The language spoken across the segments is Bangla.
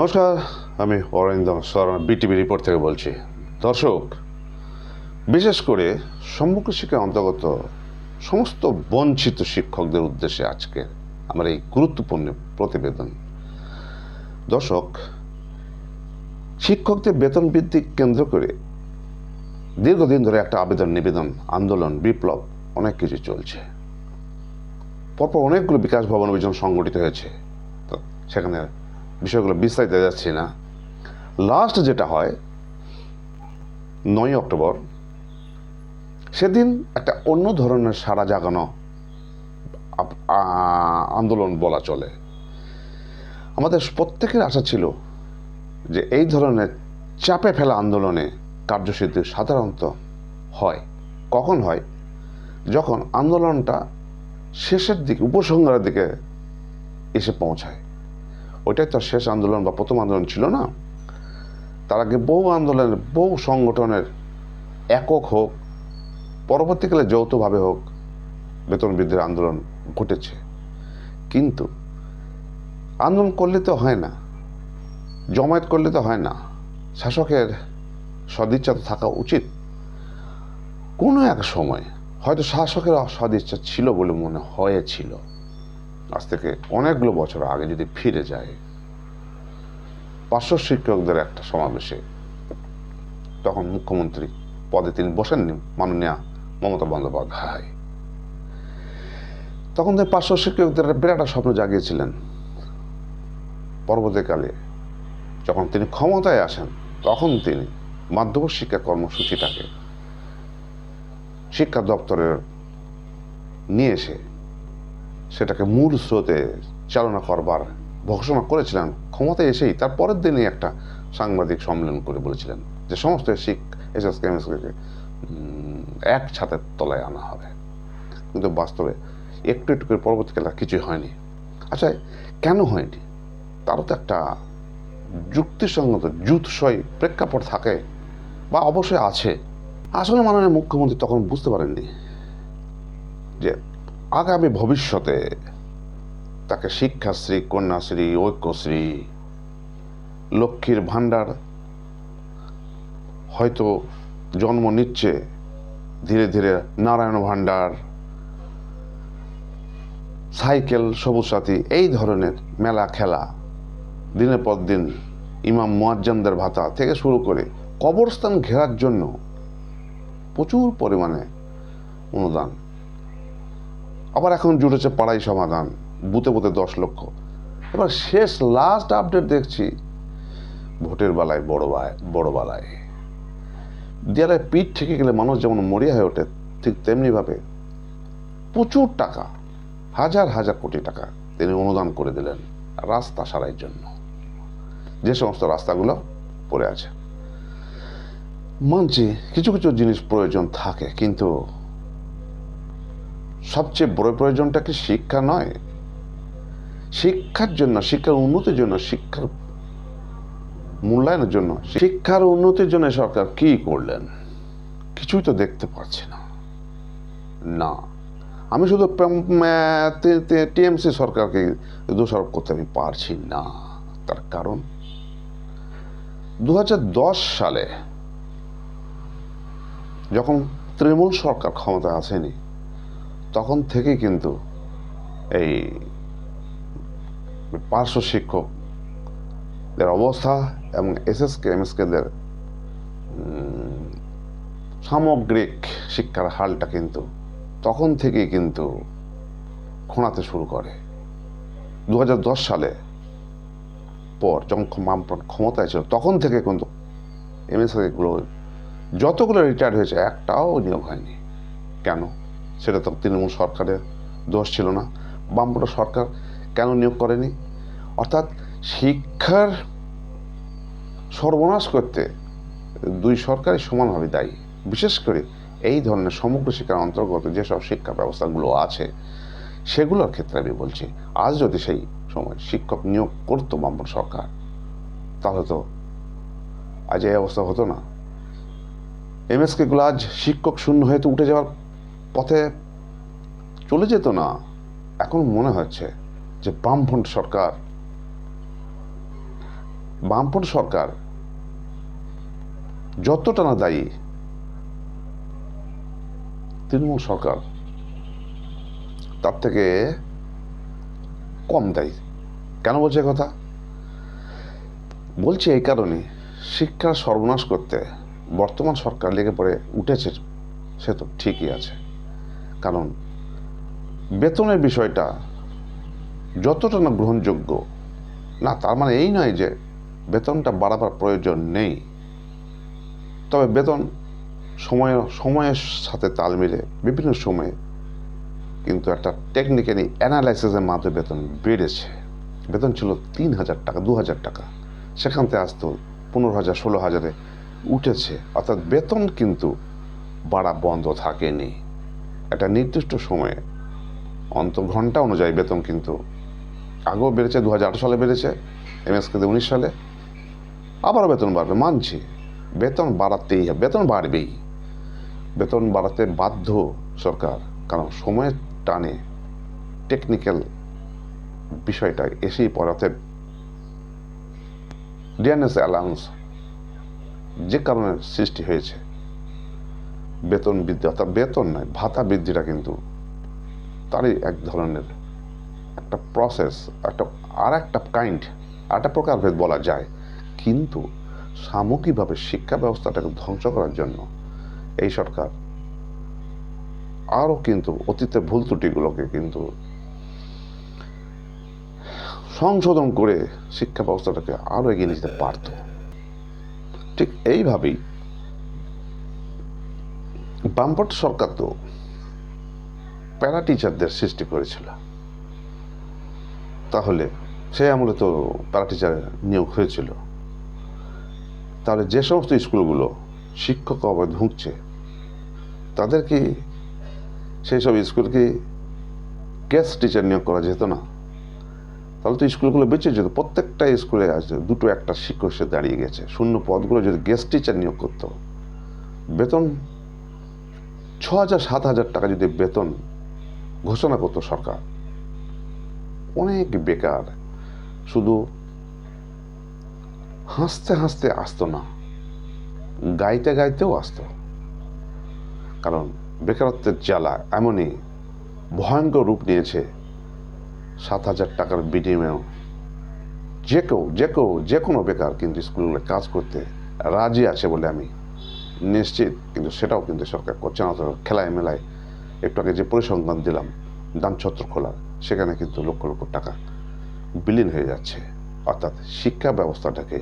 নমস্কার, আমি অরিন্দম সরণ বিটিভি রিপোর্ট থেকে বলছি। দর্শক, বিশেষ করে সমগ্র শিক্ষার অন্তর্গত সমস্ত বঞ্চিত শিক্ষকদের উদ্দেশ্যে আজকে আমার এই গুরুত্বপূর্ণ প্রতিবেদন। দর্শক, শিক্ষকদের বেতন বৃদ্ধি কেন্দ্র করে দীর্ঘদিন ধরে একটা আবেদন নিবেদন, আন্দোলন, বিপ্লব অনেক কিছু চলছে। পরপর অনেকগুলো বিকাশ ভবন অভিযান সংগঠিত হয়েছে, তো সেখানে বিষয়গুলো বিস্তারিত যাচ্ছি না। লাস্ট যেটা হয় 9 অক্টোবর, সেদিন একটা অন্য ধরনের সাড়া জাগানো আন্দোলন বলা চলে। আমাদের প্রত্যেকের আশা ছিল যে এই ধরনের চাপে ফেলা আন্দোলনে কার্যসিদ্ধি সাধারণত হয়। কখন হয়? যখন আন্দোলনটা শেষের দিকে, উপসংহারের দিকে এসে পৌঁছায়। ওইটাই তো শেষ আন্দোলন বা প্রথম আন্দোলন ছিল না। তার আগে বহু আন্দোলনের, বহু সংগঠনের একক হোক, পরবর্তীকালে যৌথভাবে হোক, বেতন বৃদ্ধির আন্দোলন ঘটেছে। কিন্তু আন্দোলন করলে তো হয় না, জমায়েত করলে তো হয় না। শাসকের সদিচ্ছা তো থাকা উচিত। কোনো এক সময় হয়তো শাসকের সদিচ্ছা ছিল বলে মনে হয়েছিল। আজ থেকে অনেকগুলো বছর আগে যদি ফিরে যায়, 500 শিক্ষকদের একটা সমাবেশে, তখন মুখ্যমন্ত্রী পদে তিনি বসেননি, মাননীয়া মমতা বন্দ্যোপাধ্যায়। তখন তিনি 500 শিক্ষকদের বিরাট স্বপ্ন জাগিয়েছিলেন। পরবর্তীকালে যখন তিনি ক্ষমতায় আসেন, তখন তিনি মাধ্যমিক শিক্ষা কর্মসূচিটাকে শিক্ষা দপ্তরের নিয়ে এসে সেটাকে মূল স্রোতে চালনা করবার ঘোষণা করেছিলেন। ক্ষমতায় এসেই তার পরের দিনই একটা সাংবাদিক সম্মেলন করে বলেছিলেন যে সমস্ত এসএসকে এমএসকে এক ছাদের তলায় আনা হবে। কিন্তু বাস্তবে একটু একটু করে পরবর্তীকালে কিছুই হয়নি। আচ্ছা, কেন হয়নি? তারও তো একটা যুক্তিসঙ্গত যুৎসই প্রেক্ষাপট থাকে, বা অবশ্যই আছে। আসলে মাননীয় মুখ্যমন্ত্রী তখন বুঝতে পারেননি যে আগামী ভবিষ্যতে তাকে শিক্ষাশ্রী, কন্যাশ্রী, ঐক্যশ্রী, লক্ষ্মীর ভাণ্ডার হয়তো জন্ম নিচ্ছে ধীরে ধীরে, নারায়ণ ভাণ্ডার, সাইকেল, সবুজ সাথী, এই ধরনের মেলা খেলা, দিনের পর দিন ইমাম মুয়াজ্জিনদের ভাতা থেকে শুরু করে কবরস্থান ঘেরার জন্য প্রচুর পরিমাণে অনুদান। আবার এখন জুটেছে পাড়াই সমাধান, বুথে বুথে 10 লক্ষ। এবার শেষ লাস্ট আপডেট দেখছি, ভোটের বেলায় বড় বেলায় দেয়ালে পিঠ থেকে গেলে মানুষ যেমন মরিয়া হয়ে ওঠে, ঠিক তেমনিভাবে প্রচুর টাকা, হাজার হাজার কোটি টাকা তিনি অনুদান করে দিলেন রাস্তা সারাইয়ের জন্য, যে সমস্ত রাস্তাগুলো পড়ে আছে। মানছি কিছু কিছু জিনিস প্রয়োজন থাকে, কিন্তু সবচেয়ে বড় প্রয়োজনটা কি শিক্ষা নয়? শিক্ষার জন্য, শিক্ষার উন্নতির জন্য, শিক্ষার মূল্যায়নের জন্য, শিক্ষার উন্নতির জন্য সরকার কি করলেন? কিছুই তো দেখতে পাচ্ছি না। না, আমি শুধু টিএমসি সরকারকে দোষারোপ করতে আমি পারছি না। তার কারণ 2010 সালে যখন তৃণমূল সরকার ক্ষমতায় আসেনি, তখন থেকেই কিন্তু এই পার্শ্ব শিক্ষকদের অবস্থা এবং এসএসকে এমএসকেদের সামগ্রিক শিক্ষার হালটা কিন্তু তখন থেকেই কিন্তু খোঁড়াতে শুরু করে। 2010 সালে পর যখন বামফ্রন্ট ক্ষমতায় ছিল, তখন থেকে কিন্তু এমএসকেগুলো যতগুলো রিটায়ার্ড হয়েছে, একটাও নিয়োগ হয়নি। কেন? সেটা তো তৃণমূল সরকারের দোষ ছিল না। বামফ্রন্ট সরকার কেন নিয়োগ করেনি? অর্থাৎ শিক্ষার সর্বনাশ করতে দুই সরকারই সমানভাবে দায়ী। বিশেষ করে এই ধরনের সমগ্র শিক্ষার অন্তর্গত যেসব শিক্ষা ব্যবস্থাগুলো আছে, সেগুলোর ক্ষেত্রে আমি বলছি, আজ যদি সেই সময় শিক্ষক নিয়োগ করতো বামফ্রন্ট সরকার, তাহলে তো আজ এই অবস্থা হতো না। এমএসকেগুলো আজ শিক্ষক শূন্য হয়ে তো উঠে যাওয়ার পথে চলে যেত না। এখন মনে হচ্ছে যে বামফ্রন্ট সরকার বামপন্থী সরকার যতটা না দায়ী, তৃণমূল সরকার তার থেকে কম দায়ী। কেন বলছে কথা? বলছে এই কারণে, শিক্ষার সর্বনাশ করতে বর্তমান সরকার লেগে পড়ে উঠেছে, সে তো ঠিকই আছে। কারণ বেতনের বিষয়টা যতটা না গ্রহণযোগ্য, না তার মানে এই নয় যে বেতনটা বাড়াবার প্রয়োজন নেই, তবে বেতন সময়ের সাথে তাল মিলে বিভিন্ন সময়ে কিন্তু একটা টেকনিক্যালি অ্যানালাইসিসের মাধ্যমে বেতন বেড়েছে। বেতন ছিল 3,000 টাকা, 2,000 টাকা, সেখান থেকে আসতো 15,000, 16,000-এ উঠেছে। অর্থাৎ বেতন কিন্তু বাড়া বন্ধ থাকেনি। একটা নির্দিষ্ট সময়ে ঘন্টা অনুযায়ী বেতন কিন্তু আগেও বেড়েছে, 2018 সালে বেড়েছে, এমএসকেতে 19 সালে, আবারও বেতন বাড়বে, মানছি। বেতন বাড়াতেই হবে, বেতন বাড়বেই, বেতন বাড়াতে বাধ্য সরকার। কারণ সময়ের টানে টেকনিক্যাল বিষয়টা এসেই পড়াতে ডিএনএস অ্যালাউন্স যে কারণে সৃষ্টি হয়েছে, বেতন বৃদ্ধি, অর্থাৎ বেতন নয় ভাতা বৃদ্ধিটা কিন্তু তারই এক ধরনের একটা প্রসেস, একটা প্রকারভেদ বলা যায়। কিন্তু সামগ্রিকভাবে শিক্ষা ব্যবস্থাটাকে ধ্বংস করার জন্য এই সরকার আরও কিন্তু অতীতের ভুল ত্রুটিগুলোকে কিন্তু সংশোধন করে শিক্ষা ব্যবস্থাটাকে আরও এগিয়ে নিতে পারত। ঠিক এইভাবেই বামপন্থী সরকার তো প্যারা টিচারদের সৃষ্টি করেছিল। তাহলে সেই আমলে তো প্যারা টিচার নিয়োগ হয়েছিল। তাহলে যে সমস্ত স্কুলগুলো শিক্ষক অভাবে ঢুকছে, তাদের কি সেই সব স্কুলকে গেস্ট টিচার নিয়োগ করা যেত না? তাহলে তো স্কুলগুলো বেঁচে যেত। প্রত্যেকটা স্কুলে আছে 2-1 শিক্ষক সে দাঁড়িয়ে গেছে। শূন্য পদগুলো যদি গেস্ট টিচার নিয়োগ করতো, বেতন 6,000, 7,000 টাকা যদি বেতন ঘোষণা করতো সরকার, অনেক বেকার শুধু হাসতে হাসতে আসতো না, গাইতে গাইতেও আসতো। কারণ বেকারত্বের জ্বালা এমনই ভয়ঙ্কর রূপ নিয়েছে, 7,000 টাকার বিনিময়েও যে কোনো বেকার কিন্তু স্কুলগুলো কাজ করতে রাজি আছে বলে আমি নিশ্চিত। কিন্তু সেটাও কিন্তু সরকার করছে না। খেলায় মেলায় একটু আগে যে পরিসংখ্যান দিলাম দানছত্র খোলার, সেখানে কিন্তু লক্ষ লক্ষ টাকা বিলীন হয়ে যাচ্ছে। অর্থাৎ শিক্ষা ব্যবস্থাটাকে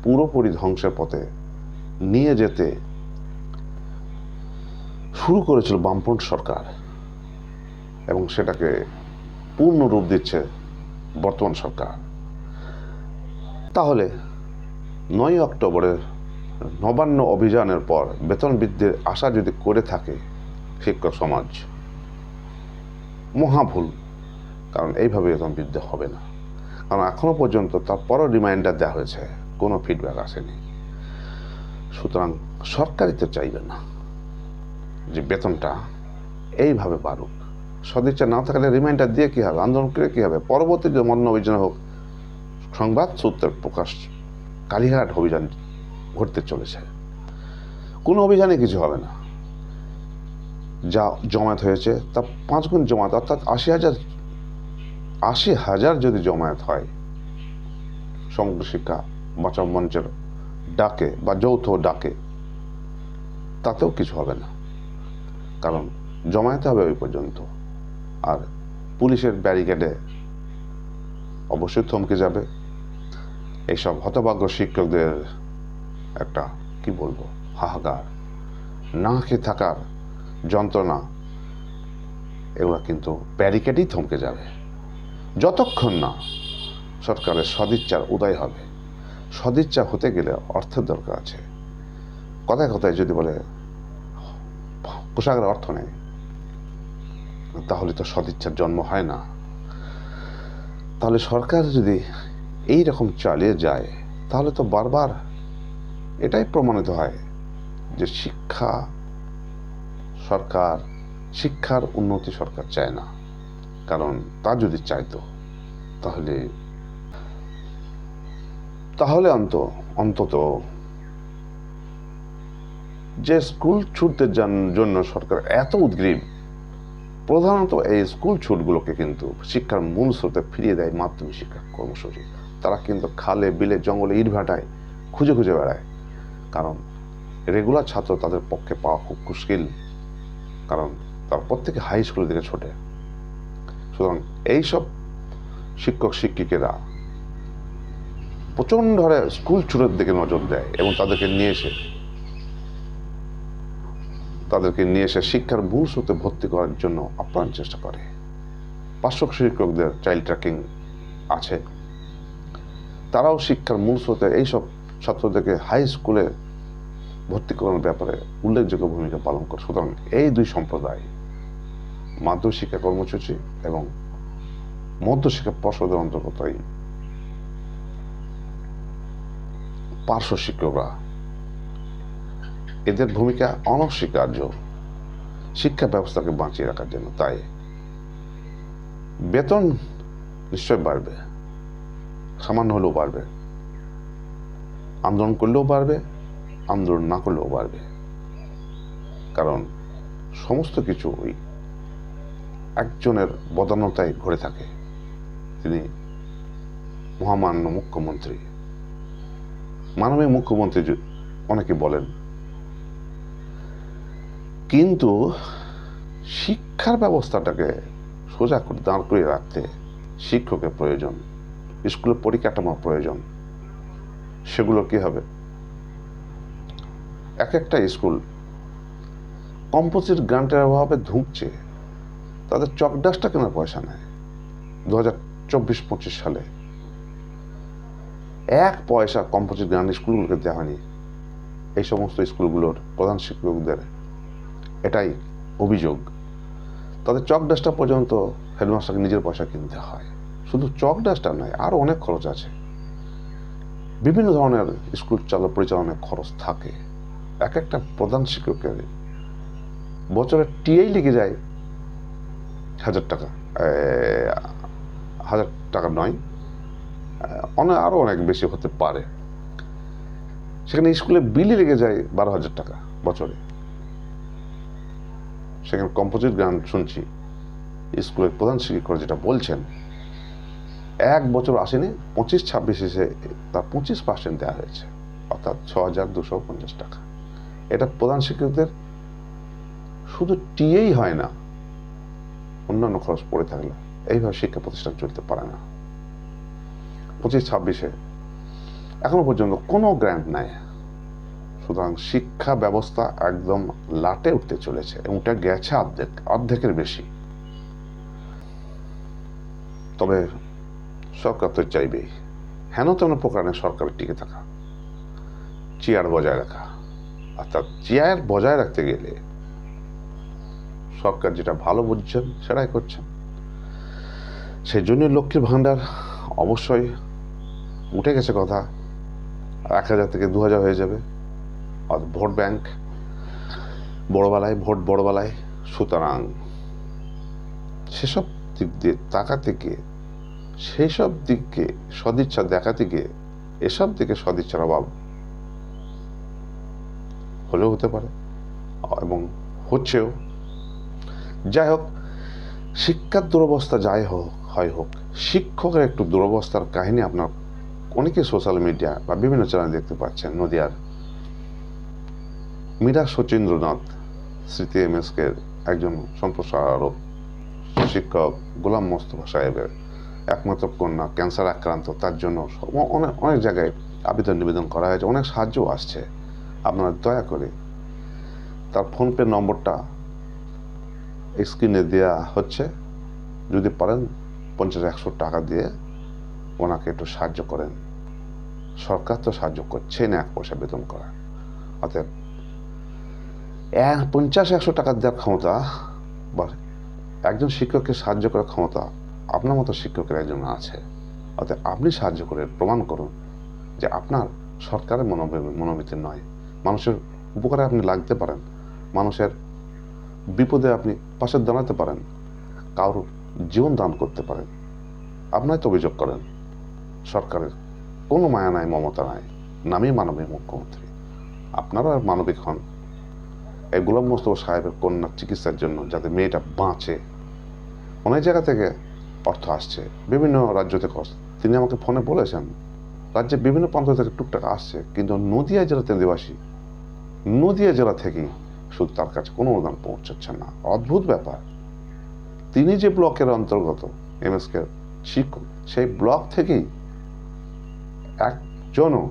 পুরোপুরি ধ্বংসের পথে নিয়ে যেতে শুরু করেছিল বামপন্থী সরকার, এবং সেটাকে পূর্ণ রূপ দিচ্ছে বর্তমান সরকার। তাহলে 9 অক্টোবরের নবান্ন অভিযানের পর বেতন বৃদ্ধির আশা যদি করে থাকে শিক্ষক সমাজ, মহাভুল। কারণ এইভাবে বেতন বৃদ্ধি হবে না। কারণ এখনো পর্যন্ত তারপরও রিমাইন্ডার দেওয়া হয়েছে, কোনো ফিডব্যাক আসেনি। সুতরাং সরকারই তো চাইবে না যে বেতনটা এইভাবে বাড়ুক। সদিচ্ছা না থাকলে রিমাইন্ডার দিয়ে কী হবে, আন্দোলন করে কী হবে? পরবর্তী যে নবান্ন অভিযান হোক, সংবাদ সূত্রের প্রকাশ কালীঘাট অভিযান ঘটতে চলেছে। কোনো অভিযানে কিছু হবে না। যা জমায়েত হয়েছে তা 5 গুণ জমায়েত, অর্থাৎ 80,000 যদি জমায়েত হয় সমগ্র শিক্ষা বাঁচাও মঞ্চের ডাকে বা যৌথ ডাকে, তাতেও কিছু হবে না। কারণ জমায়েতে হবে ওই পর্যন্ত, আর পুলিশের ব্যারিকেডে অবশ্যই থমকে যাবে। এইসব হতভাগ্য শিক্ষকদের একটা কি বলবো হাহাকার, না খেয়ে থাকার যন্ত্রণা, এগুলো কিন্তু ব্যারিকেডেই থমকে যাবে যতক্ষণ না সরকারের সদিচ্ছার উদয় হবে। সদিচ্ছা হতে গেলে অর্থের দরকার আছে। কথায় কথায় যদি বলে পোশাকের অর্থ নেই, তাহলে তো সদিচ্ছার জন্ম হয় না। তাহলে সরকার যদি এই রকম চালিয়ে যায়, তাহলে তো বারবার এটাই প্রমাণিত হয় যে শিক্ষার উন্নতি সরকার চায় না। কারণ তা যদি চাইতো, তাহলে তাহলে অন্তত যে স্কুল ছুটদের জন্য সরকার এত উদ্গ্রীব, প্রধানত এই স্কুল ছুটগুলোকে কিন্তু শিক্ষার মূল স্রোতে ফিরিয়ে দেয় মাধ্যমিক শিক্ষা কর্মসূচি। তারা কিন্তু খালে বিলে জঙ্গলে ইটভাটায় খুঁজে খুঁজে বেড়ায়, কারণ রেগুলার ছাত্র তাদের পক্ষে পাওয়া খুব মুশকিল, কারণ তারা প্রত্যেকে হাই স্কুলের দিকে ছোটে। সুতরাং এইসব শিক্ষক শিক্ষিকেরা প্রচণ্ড হারে স্কুল ছুটের দিকে নজর দেয় এবং তাদেরকে নিয়ে এসে শিক্ষার মূল স্রোতে ভর্তি করার জন্য আপ্রাণ চেষ্টা করে। পার্শ্ব শিক্ষকদের চাইল্ড ট্র্যাকিং আছে, তারাও শিক্ষার মূল স্রোতে এইসব ছাত্রদেরকে হাই স্কুলে ভর্তি করানোর ব্যাপারে উল্লেখযোগ্য ভূমিকা পালন করে। সুতরাং এই দুই সম্প্রদায়, মাধ্যমিক শিক্ষা কর্মসূচি এবং মধ্যশিক্ষা পর্ষদের অন্তর্গত এই পার্শ্ব শিক্ষকরা, এদের ভূমিকা অনস্বীকার্য শিক্ষা ব্যবস্থাকে বাঁচিয়ে রাখার জন্য। তাই বেতন নিশ্চয় বাড়বে, সামান্য হলেও বাড়বে, আন্দোলন করলেও বাড়বে, আন্দোলন না করলেও বাড়বে, কারণ সমস্ত কিছু ওই একজনের বদান্যতায় ঘুরে থাকে। তিনি মহামান্য মুখ্যমন্ত্রী, মাননীয় মুখ্যমন্ত্রী অনেকে বলেন, কিন্তু শিক্ষার ব্যবস্থাটাকে সোজা করে দাঁড় করিয়ে রাখতে শিক্ষকের প্রয়োজন, স্কুলের পরিকাঠামো প্রয়োজন। সেগুলো কি হবে? এক একটা স্কুল কম্পোজিট গ্রান্টের অভাবে ধুঁকছে, তাদের চকডাস্টটা কেনার পয়সা নেয়। 2024-25 সালে 1 পয়সা কম্পোজিট গ্রান্ট স্কুলগুলোকে দেওয়া হয়নি। এই সমস্ত স্কুলগুলোর প্রধান শিক্ষকদের এটাই অভিযোগ, তাদের চক ডাস্টার পর্যন্ত হেডমাস্টারকে নিজের পয়সা কিনতে হয়। শুধু চক ডাস্টার নয়, আরও অনেক খরচ আছে, বিভিন্ন ধরনের স্কুল পরিচালনার খরচ থাকে। এক একটা প্রধান শিক্ষকের বছরে টিএই লেগে যায় 1000 টাকা, 1000 টাকা নয়, আরও অনেক বেশি হতে পারে। সেখানে স্কুলে বিলি লেগে যায় 12,000 টাকা বছরে। সেখানে কম্পোজিট গ্রান্ট শুনছি স্কুলের প্রধান শিক্ষক যেটা বলছেন, 1 বছর আসেনি, 25-26 এসে তার 25% দেওয়া হয়েছে, অর্থাৎ 6,250 টাকা। এটা প্রধান শিক্ষকদের শুধু টিএই হয় না, অন্যান্য খরচ পড়ে থাকলে এইভাবে শিক্ষা প্রতিষ্ঠান চলতে পারে না। 25-26-এ এখনো পর্যন্ত কোনো গ্র্যান্ট নাই। সুতরাং শিক্ষা ব্যবস্থা একদম লাটে উঠতে চলেছে এবং এটা গেছে অর্ধেকের বেশি। তবে সরকার তো চাইবেই হেন তেন প্রকারে সরকারের টিকে থাকা, চেয়ার বজায় রাখা। অর্থাৎ চেয়ার বজায় রাখতে গেলে সরকার যেটা ভালো বুঝছেন সেটাই করছেন। সেই জন্য লক্ষ্মীর ভাণ্ডার অবশ্যই উঠে গেছে কথা, 1000 থেকে 2000 হয়ে যাবে। ভোট ব্যাংক বড়বেলায়। সুতরাং সেসব দিক দিয়ে তাকাতে গিয়ে, সেই সব দিককে সদিচ্ছা দেখাতে গিয়ে এসব দিকে সদিচ্ছার অভাব হলেও হতে পারে এবং হচ্ছেও। যাই হোক, শিক্ষার দুরবস্থা যাই হোক, শিক্ষকের একটু দুরবস্থার কাহিনী আপনার অনেকে সোশ্যাল মিডিয়া বা বিভিন্ন চ্যানেলে দেখতে পাচ্ছেন। নদিয়ার মীরা শচীন্দ্রনাথ স্মৃতি এমএসকে একজন সম্প্রসারক শিক্ষক গোলাম মোস্তফা সাহেবের একমাত্র কন্যা ক্যান্সার আক্রান্ত, তার জন্য অনেক জায়গায় আবেদন নিবেদন করা হয়েছে, অনেক সাহায্য আসছে। আপনারা দয়া করে তার ফোনপে নম্বরটা স্ক্রিনে দেওয়া হচ্ছে, যদি পারেন 50-100 টাকা দিয়ে ওনাকে একটু সাহায্য করেন। সরকার তো সাহায্য করছে না 1 পয়সা বেতন করা, অতএব 50-100 টাকা দেওয়ার ক্ষমতা বা একজন শিক্ষককে সাহায্য করার ক্ষমতা আপনার মতো শিক্ষকের একজন আছে। অতএব আপনি সাহায্য করে প্রমাণ করুন যে আপনার সরকারের মনোনীত নয়, মানুষের উপকারে আপনি লাগতে পারেন, মানুষের বিপদে আপনি পাশে দাঁড়াতে পারেন, কারোর জীবন দান করতে পারেন। আপনার তো অভিযোগ করেন সরকারের কোনো মায়া নাই, মমতা নাই, নামই মানবিক মুখ্যমন্ত্রী। আপনারা মানবিক হন। এই গোলাম মোস্তফা সাহেবের কন্যার চিকিৎসার জন্য, যাতে মেয়েটা বাঁচে, অনেক জায়গা থেকে অর্থ আসছে, বিভিন্ন রাজ্য থেকে আসছে। তিনি আমাকে ফোনে বলেছেন রাজ্যে বিভিন্ন প্রান্ত থেকে টুকটাক আসছে, কিন্তু নদিয়া জেলাতে নিবাসী, নদিয়া জেলা থেকেই শুধু তার কাছে কোনো অনুদান পৌঁছাচ্ছে না। অদ্ভুত ব্যাপার। তিনি যে ব্লকের অন্তর্গত এমএসকে শিক্ষক, সেই ব্লক থেকেই একজনও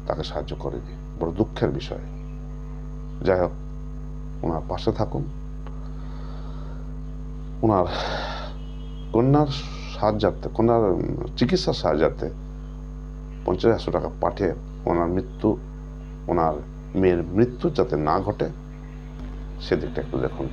তাকে সাহায্য করেনি। বড় দুঃখের বিষয়। যাই হোক, ওনার পাশে থাকুন। ওনার কন্যার সাহায্যার্থে, কন্যার চিকিৎসার সাহায্যার্থে 50,000 টাকা পাঠিয়ে ওনার মেয়ের মৃত্যু যাতে না ঘটে সেদিকটা একটু দেখুন।